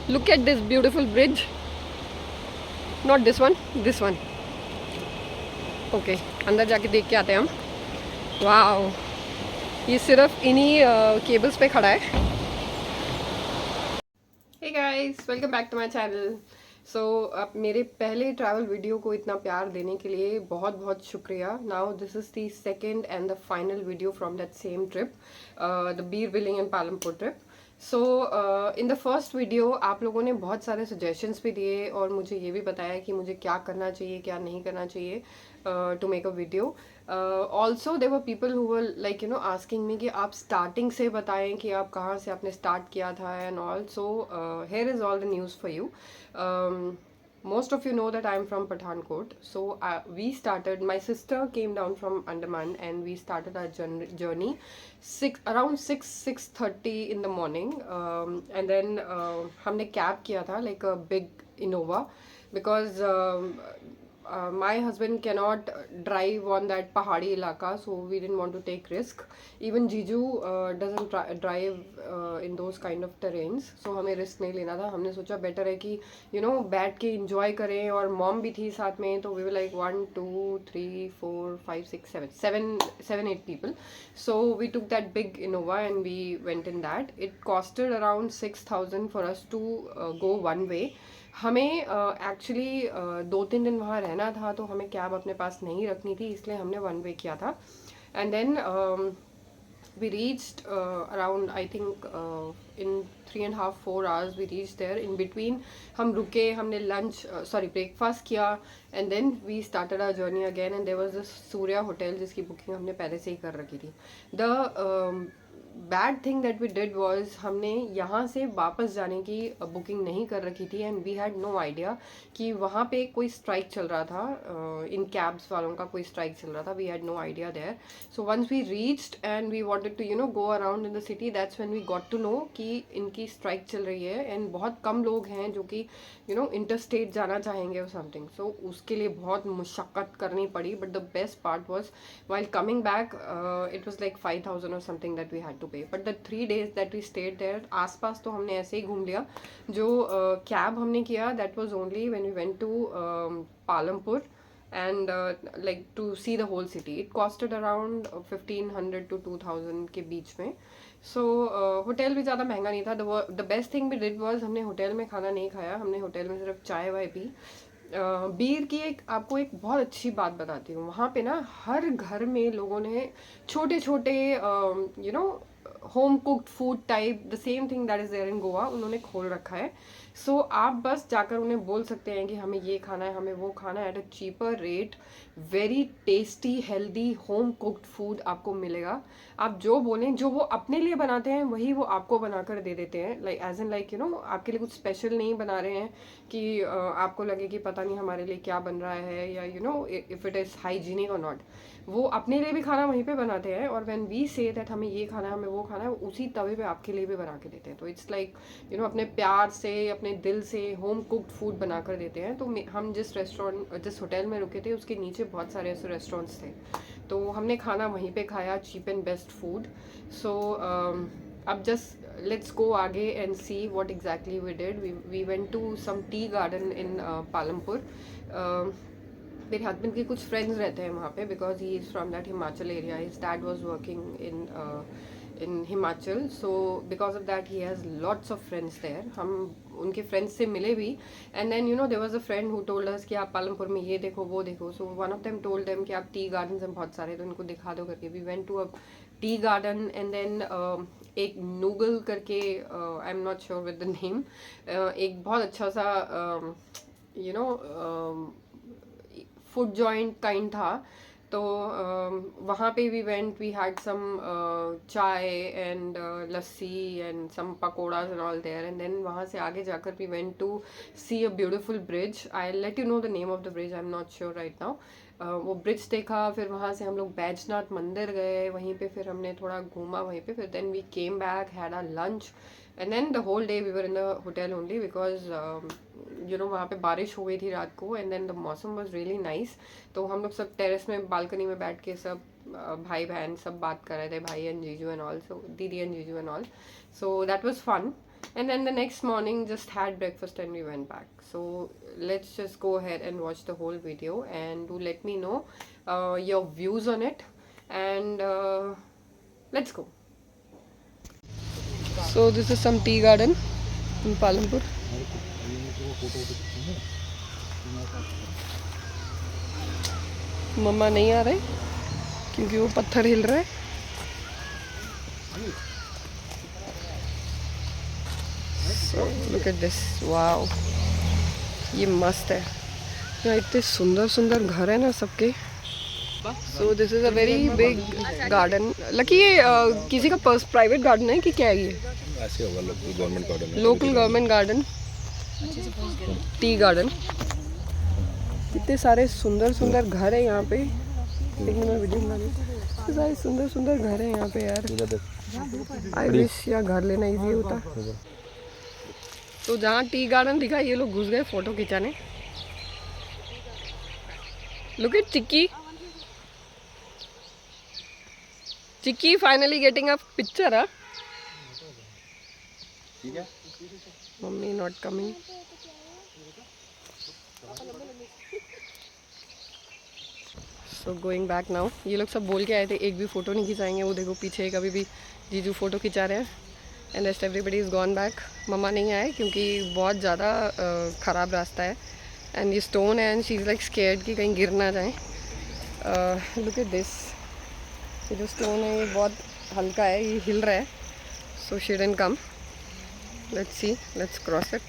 Look at this beautiful bridge. Not this one, this one. Okay, अंदर जाके देख के आते हैं हम. वाओ, ये सिर्फ इन्हीं केबल्स पे खड़ा है. Hey guys, welcome back to my channel. So, अब मेरे पहले ट्रैवल वीडियो को इतना प्यार देने के लिए बहुत बहुत शुक्रिया. Now this is the second and the final video from that same trip, the Bir Billing and Palampur trip. So in the first video आप लोगों ने बहुत सारे सजेशंस भी दिए और मुझे ये भी बताया कि मुझे क्या करना चाहिए क्या नहीं करना चाहिए to make a video. Also there were people who were like asking me कि आप स्टार्टिंग से बताएं कि आप कहाँ से आपने स्टार्ट किया था and all. So here is all the news for you. Most of you know that I'm from Pathankot. So we started, my sister came down from Andaman and we started our journey around 6:30 in the morning. And then हमने cab किया था, like a big Innova, because my husband cannot drive on that pahadi ilaka, so we didn't want to take risk. Even Jiju doesn't drive in those kind of terrains, so हमें risk नहीं लेना था. हमने सोचा better है कि बैठ के enjoy करें, और mom भी थी साथ में, तो we were like 1 2 3 4 5 6 7 8 people. So we took that big Innova and we went in that. It costed around 6,000 for us to go one way. हमें एक्चुअली 2-3 दिन वहाँ रहना था, तो हमें कैब अपने पास नहीं रखनी थी, इसलिए हमने वन वे किया था. And then we reached around I think in 3.5-4 hours we reached there. In between हम रुके, हमने lunch breakfast किया, and then we started our journey again. And there was this Surya hotel जिसकी booking हमने पहले से ही कर रखी थी. The bad thing that we did was, हमने यहाँ से वापस जाने की बुकिंग नहीं कर रखी थी. And we had no idea कि वहाँ पे कोई स्ट्राइक चल रहा था, इन कैब्स वालों का कोई स्ट्राइक चल रहा था. We had no idea there. So once we reached and we wanted to go around in the city, that's when we got to know कि इनकी स्ट्राइक चल रही है एंड बहुत कम लोग हैं जो कि इंटरस्टेट जाना चाहेंगे और समथिंग. सो उसके लिए बहुत मुशक्क़त करनी पड़ी. But the best part was while coming back, it was like 5,000 or something that we had to pay. But the 3 days that we stayed there, आसपास तो हमने ऐसे ही घूम लिया. जो कैब हमने किया, that was only when we went to Palampur and like to see the whole city. It costed around 1,500 to 2,000 के बीच में. सो होटल भी ज़्यादा महंगा नहीं था. The best thing we did was, हमने होटल में खाना नहीं खाया, हमने होटल में सिर्फ चाय वाय पी. बीर की आपको एक बहुत अच्छी बात बताती हूँ. वहाँ पे ना हर घर में लोगों ने छोटे छोटे home cooked food type, the same thing that is there in Goa, उन्होंने खोल रखा है. सो आप बस जाकर उन्हें बोल सकते हैं कि हमें ये खाना है, हमें वो खाना है, at a cheaper rate. Very tasty healthy home cooked food आपको मिलेगा. आप जो बोलें, जो वो अपने लिए बनाते हैं वही वो आपको बनाकर दे देते हैं. लाइक एज एन लाइक आपके लिए कुछ स्पेशल नहीं बना रहे हैं कि आपको लगे कि पता नहीं हमारे लिए क्या बन रहा है, या इफ़ इट इज़ हाइजीनिक और नॉट. वो अपने लिए भी खाना वहीं पे बनाते हैं, और व्हेन वी से दैट हमें ये खाना है, हमें वो खाना है, उसी तवे पे आपके लिए भी बना के देते हैं. तो इट्स लाइक अपने प्यार से, अपने दिल से होम कुक्ड फूड बना कर देते हैं. तो हम जिस होटल में रुके थे उसके नीचे बहुत सारे ऐसे रेस्टोरेंट्स थे, तो हमने खाना वहीं पे खाया, cheap and best food. So अब जस्ट लेट्स गो आगे and see what exactly we did. We went to some tea garden in Palampur. मेरे हस्बैंड के कुछ फ्रेंड्स रहते हैं वहाँ पे, because he is from that Himachal area. His dad was working in Himachal, so because of that he has lots of friends there. हम उनके friends से मिले भी. And then there was a friend who told us कि आप पालमपुर में ये देखो वो देखो. So one of them told them कि आप टी गार्डन हैं बहुत सारे, तो उनको दिखा दो करके. We went to a tea garden. And then एक नूगल करके, I am not sure with the name, एक बहुत अच्छा सा फूड जॉइंट काइंड था. तो वहाँ पे we went, we had some chai and lassi and some pakoras and all there. And then वहाँ से आगे जाकर we went to see a beautiful bridge. I let you know the name of the bridge, I am not sure right now. वो bridge देखा, फिर वहाँ से हम लोग बैजनाथ मंदिर गए, वहीं पे फिर हमने थोड़ा घूमा वहीं पे. फिर then we came back, had a lunch, and then the whole day we were in the hotel only, because वहाँ पे बारिश हो गई थी रात को. एंड देन द मौसम वॉज रियली नाइस. तो हम लोग सब टेरेस में बालकनी में बैठ के सब भाई बहन सब बात कर रहे थे, भाई and jiju and all, so didi and jiju and all. So that was fun. And then the next morning just had breakfast and we went back. So let's just go ahead and watch the whole video and do let me know your views on it. And let's go. So this is some tea garden in Palampur. मम्मा नहीं आ रहे क्योंकि वो पत्थर हिल रहा है. So look at this, wow, ये मस्त है. यहाँ इतने सुंदर सुंदर घर है ना सबके. So this is a very big garden. Lucky ये किसी का प्राइवेट गार्डन है कि क्या है ये? ऐसे होगा, local government garden. Local government garden, tea garden. कितने सारे सुंदर सुंदर घर है यहाँ पे. एक मिनट में वीडियो बना रही हूँ. इतने सारे सुंदर सुंदर घर है यहाँ पे यार. आई विश यहाँ घर लेना इजी होता. तो जहाँ टी गार्डन दिखा ये लोग घुस गए फोटो खिंचाने. Look at Chikki. Chikki finally getting a picture. Mummy not coming. So going back now. ये लोग सब बोल के आए थे एक भी फ़ोटो नहीं खिंचाएंगे. वो देखो पीछे कभी भी जीजू फ़ोटो खिंचा रहे हैं. And rest everybody is gone back. Mama नहीं आए क्योंकि बहुत ज़्यादा ख़राब रास्ता है. एंड ये स्टोन है and she is like scared कि कहीं गिर ना जाए. Look at this. ये जो स्टोन है ये बहुत हल्का है, ये हिल रहा है. So she didn't come. Let's see, let's cross it.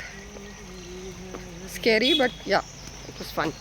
Scary but या इट वाज फन.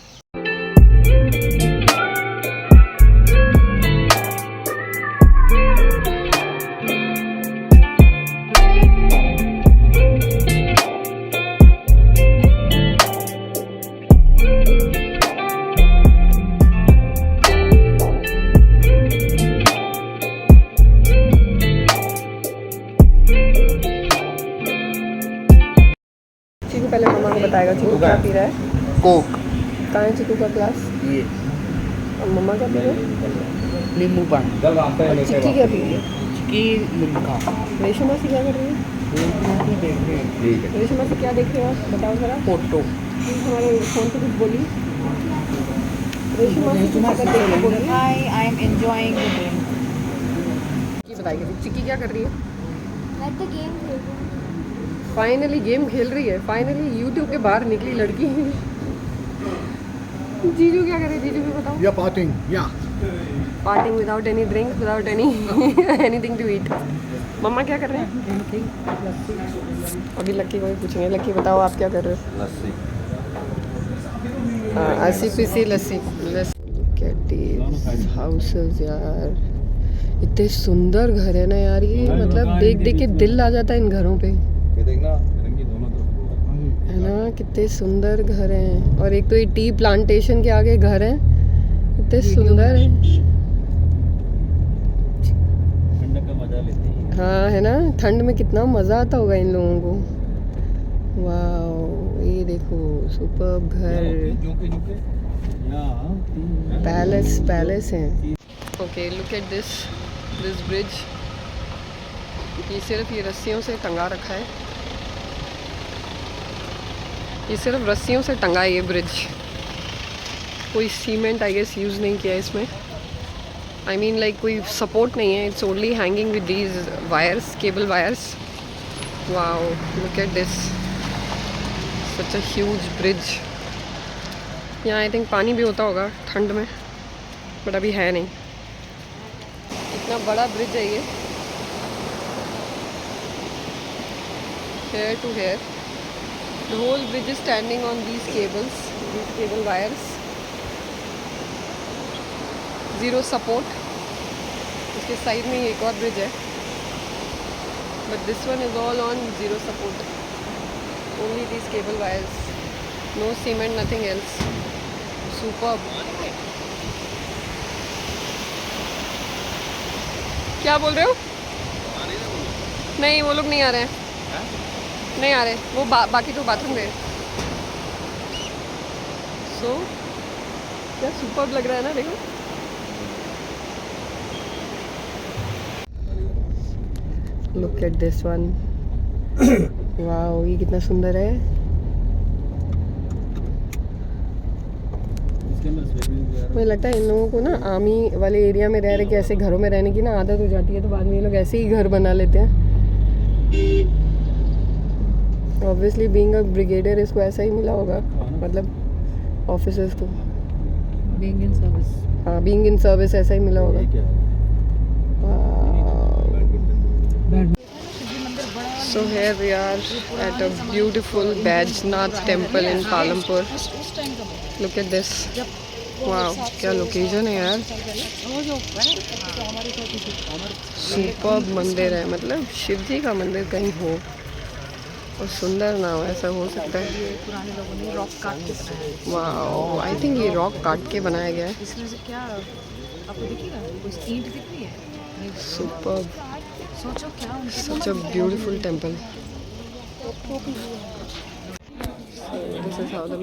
चिकू पहले मम्मा को बताएगा चिकू क्या पी रहा है. कोक. कहाँ है चिकू का ग्लास? ये और मम्मा क्या पी रहे हैं? नींबू पानी. और चिक्की क्या पी रही है? चिक्की लिम्का. रेशमा से क्या कर रही है? रेशमा से क्या देख रहे हो आप बताओ ज़रा. फोटो. हमारे फ़ोन पे कुछ बोली. रेशमा से कुछ अगर देख के बोली. I am enjoying the game. ये बताइए चिक्की क्या कर रही है? Let the game play. Finally game खेल रही है. फाइनली यूट्यूब के बाहर निकली लड़की. जीजू क्या कर रहे हैं? जीजू भी बताओ. या पार्टिंग. या partying without any drink, without any anything to eat. Mama क्या कर रहे हैं? अभी लक्की को भी पूछेंगे. लक्की बताओ आप क्या कर रहे हो? लस्सी. हाँ 80 लस्सी. हाउसेस यार इतने सुंदर घर है ना यार. ये मतलब देख देख के दिल आ जाता है इन घरों पे, ये देखना रंगी दोनों तरफ है ना. कितने सुंदर घर हैं. और एक तो ये टी प्लांटेशन के आगे घर हैं. इतने सुंदर हैं. ठंडक का मजा लेते हैं. हाँ है ना. ठंड में कितना मज़ा आता होगा इन लोगों को. वाह ये देखो सुपर्ब घर. पैलेस पैलेस हैं. Okay look at this bridge. ये सिर्फ ये रस्सियों से टंगा रखा है. ये सिर्फ रस्सियों से टंगा है ये ब्रिज. कोई सीमेंट आई गेस यूज़ नहीं किया इसमें. आई मीन लाइक कोई सपोर्ट नहीं है. It's only hanging with these wires, cable wires. Wow look at this. Such a huge bridge. यहाँ आई थिंक पानी भी होता होगा ठंड में बट अभी है नहीं. इतना बड़ा ब्रिज है ये. Here to here. The whole bridge is standing on these cables, these cable wires. Zero support. उसके साइड में एक और ब्रिज है. But this one is all on zero support. Only these cable wires. No cement, nothing else. Superb. क्या बोल रहे हो? नहीं वो लोग नहीं आ रहे हैं. नहीं आ रहे वो बाकी तो बाथरूम गए. सो क्या सुपर्ब लग रहा है ना. देखो look at this one. Wow, ये कितना सुंदर है। इसके अंदर स्विमिंग वगैरह मुझे लगता है इन लोगों को ना आर्मी वाले एरिया में रह रहे कि ऐसे घरों में रहने की ना आदत हो जाती है, तो बाद में ये लोग ऐसे ही घर बना लेते हैं। ऑब्वियसली बीइंग अ ब्रिगेडियर इसको ऐसा ही मिला होगा, मतलब ऑफिसर्स को। Being in service. हाँ, बीइंग इन सर्विस ऐसा ही मिला होगा। ये क्या है? So here we are at a beautiful Bajnath temple in Palampur. Look at this. Wow, क्या लोकेशन है यार। सुपर्ब मंदिर है, मतलब शिव जी का मंदिर कहीं हो और सुंदर ना हो, ऐसा हो सकता है। पुराने लोगों ने रॉक काट के बनाया है। वाओ, आई थिंक ये रॉक काट के बनाया गया है। इसमें से क्या आपको दिखेगा, कुछ ईंट दिख रही है? सुपर्ब, सोचो क्या उनके such a beautiful temple. So this is how the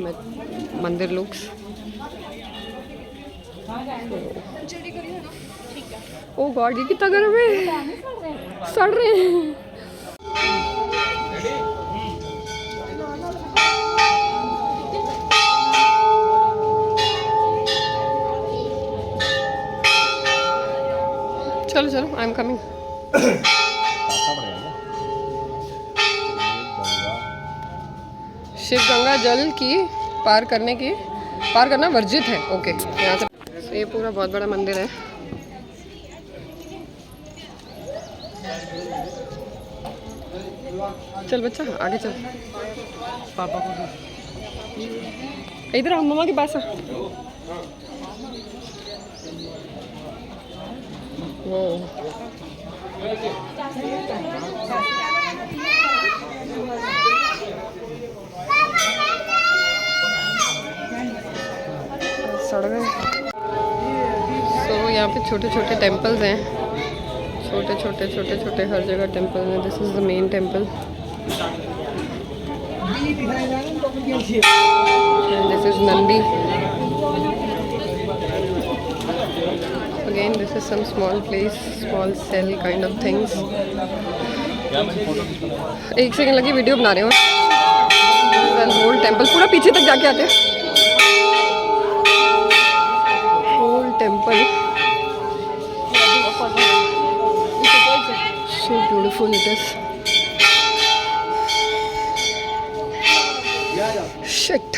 mandir looks. Oh God, ये कितना गर्म है, सड़ रहे हैं। चलो चलो, I am coming. Shiv Ganga जल की पार करना वर्जित है। ओके, यहाँ से तो ये पूरा बहुत बड़ा मंदिर है। चल बच्चा आगे चल, पापा को इधर हम मम्मा के पास आ। वो सड़ गए। सो यहाँ पे छोटे छोटे टेम्पल्स हैं, छोटे छोटे हर जगह टेम्पल हैं। This is the main temple and this is Nandi. Again, this is some small place, small cell kind of things. एक सेकंड लगी, वीडियो बना रहे हो। होल टेम्पल पूरा पीछे तक जाके आते हैं। Whole temple so beautiful it is. Shit.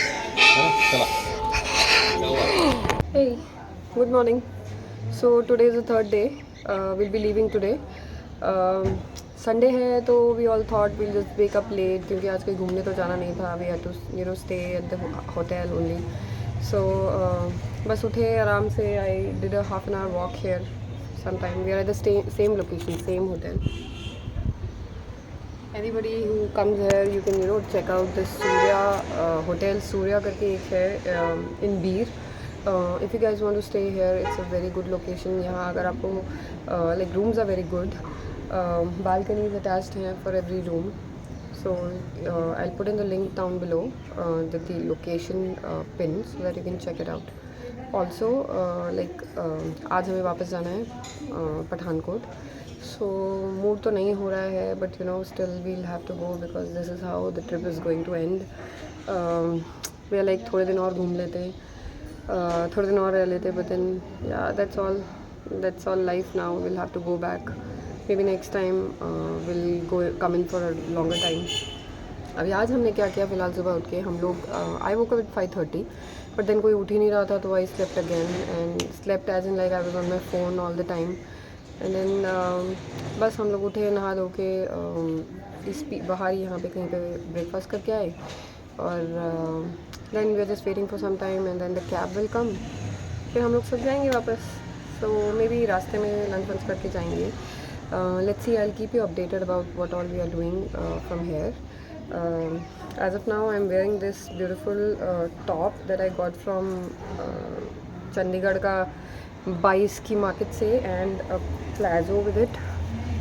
Hey, good morning. So today is the third day. We'll be leaving today. Sunday है तो we all thought we'll just wake up late क्योंकि आज कहीं घूमने तो जाना नहीं था. We had to stay at the hotel only. So बस उठे आराम से. I did a half an hour walk here. Sometime we are at the same location, same hotel. Anybody who comes here, you can check out this Surya hotel. Surya करके एक है in Beer. If you guys want to stay here, it's a very good location. यहाँ अगर आपको like rooms are very good. Balconies attached हैं for every room. So I'll put in the link down below, the location pin, so that you can check it out. Also like आज हमें वापस जाना है Pathankot. So mood तो नहीं हो रहा है, but still we'll have to go because this is how the trip is going to end. We are like थोड़े दिन और घूम लेते, थोड़े दिन और रह लेते, but then yeah, that's all life now. We'll have to go back. Maybe next time we'll come in for a longer time. अभी आज हमने क्या किया, फ़िलहाल सुबह उठ के हम लोग I woke up at 5:30, but then कोई उठ ही नहीं रहा था, तो I slept again and slept as in like I was on my phone all the time. And then बस हम लोग उठे, नहा धो के बाहर यहाँ पे कहीं पे ब्रेकफास्ट करके आए, और then we are just waiting for some time and then the cab will come. फिर हम लोग सब जाएंगे वापस. So maybe रास्ते में लंच वंच करके जाएंगे. Let's see, I'll keep you updated about what all we are doing from here. As of now, I'm wearing this beautiful top that I got from Chandigarh ka 22 की market से, and a plazo with it.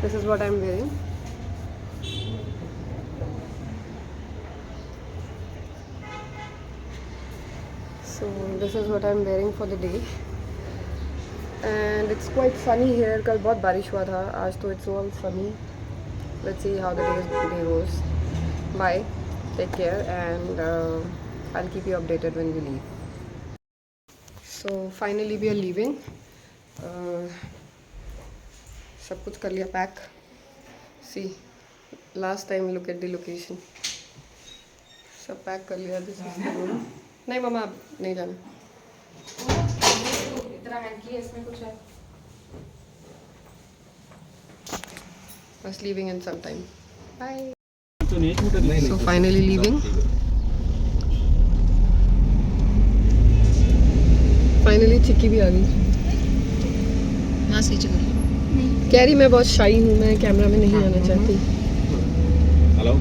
This is what I'm wearing. So this is what I'm wearing for the day. And it's quite sunny here. कल बहुत बारिश हुआ था, आज तो it's all sunny. Let's see how the day goes. Bye, take care, and I'll keep you updated when we leave. So finally we are leaving. सब कुछ कर लिया pack. See, last time look at the location. सब pack कर लिया. This is the room. नहीं मामा अब नहीं जाना. इतना हैंकी है इसमें कुछ है. Bus leaving in some time. Bye. So finally leaving. Finally चिक्की भी आ गई. यहाँ से चलो. कह रही मैं बहुत शाई हूँ, मैं कैमरा में नहीं आना चाहती.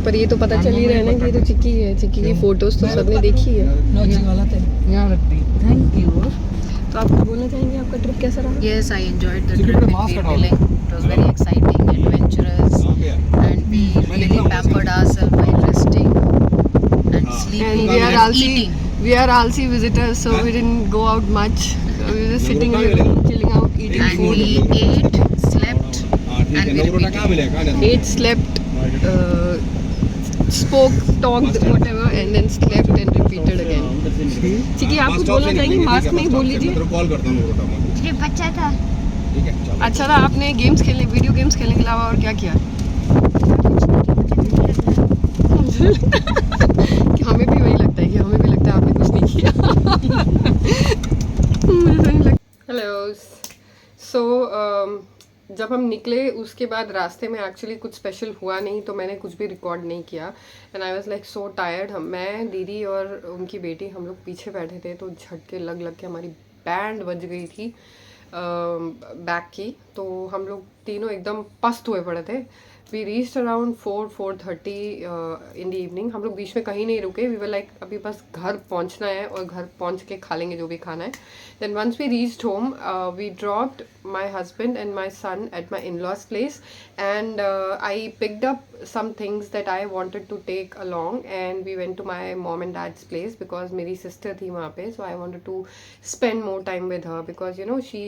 पर ये तो पता चल ही रहा है ना कि ये तो चिक्की है. चिक्की की फोटोज तो सबने देखी है. Thank you. तो आप कुछ बोलना चाहेंगे? आपका ट्रिप कैसा रहा? Yes, I enjoyed the trip in Peerbilling. It was very exciting, adventurous, and we really pampered ourselves by resting and sleeping And and eating. we are alsi visitors, so we didn't go out much. So we were just sitting here, chilling out, eating And food. we ate, slept, and we repeated. Ate, slept, spoke, talked, whatever, and then slept and repeated again. चिकी आप कुछ बोलना चाहेंगे? Mask नहीं बोल लीजिए. Call करता हूँ. Trip अच्छा था. ठीक है चलो. अच्छा था. आपने गेम्स खेलने, वीडियो गेम्स खेलने के अलावा और क्या किया? कि हमें भी वही लगता है कि हमें भी लगता है आपने कुछ नहीं किया. हेलो. सो जब हम निकले उसके बाद रास्ते में एक्चुअली कुछ स्पेशल हुआ नहीं, तो मैंने कुछ भी रिकॉर्ड नहीं किया. And I was like so tired. मैं, दीदी और उनकी बेटी, हम लोग पीछे बैठे थे, तो झटके लग लग के हमारी बैंड बज गई थी बैक की. तो हम लोग तीनों एकदम पस्त हुए पड़े थे. We reached around 4:30 in the evening. हम लोग बीच में कहीं नहीं रुके. वी वर लाइक अभी बस घर पहुंचना है और घर पहुंच के खा लेंगे जो भी खाना है. Then once we reached home, we dropped my husband and my son at my in-laws place, and I picked up some things that I wanted to take along, and we went to my mom and dad's place because मेरी sister थी वहाँ पे. So I wanted to spend more time with her because you know she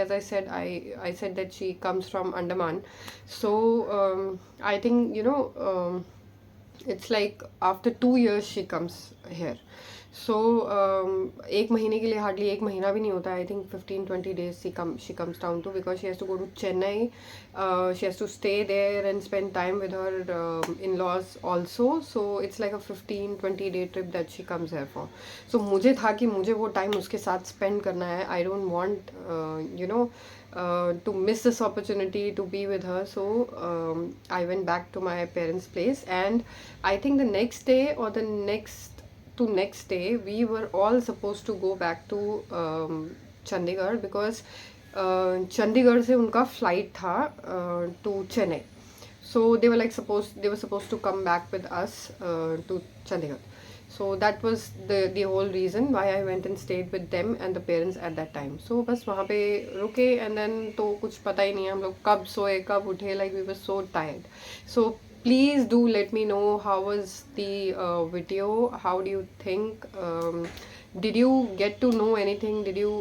as I said, I said that she comes from Andaman. So I think you know it's like after 2 years she comes here. So एक महीने के लिए, hardly एक महीना भी नहीं होता. I think 15-20 days she comes down to, because she has to go to Chennai. She has to stay there and spend time with her in-laws also. So it's like a 15-20 day trip that she comes here for. So मुझे था कि मुझे वो time उसके साथ spend करना है. I don't want you know to miss this opportunity to be with her. So I went back to my parents' place, and I think the next day or the next day we were all supposed to go back to Chandigarh, because Chandigarh से उनका flight था to Chennai. So they were supposed to come back with us to Chandigarh. So that was the whole reason why I went and stayed with them and the parents at that time. So बस वहाँ पे रुके, and then तो कुछ पता ही नहीं हम लोग कब सोए कब उठे. Like we were so tired. So please do let me know how was the video. How do you think? Did you get to know anything? Did you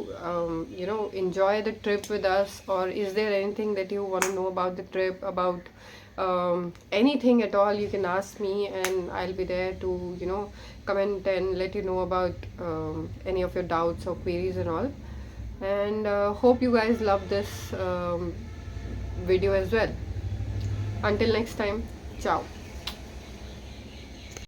you know enjoy the trip with us, or is there anything that you want to know about the trip, about anything at all? You can ask me, and I'll be there to you know comment and let you know about any of your doubts or queries and all. And hope you guys love this video as well. Until next time, ciao.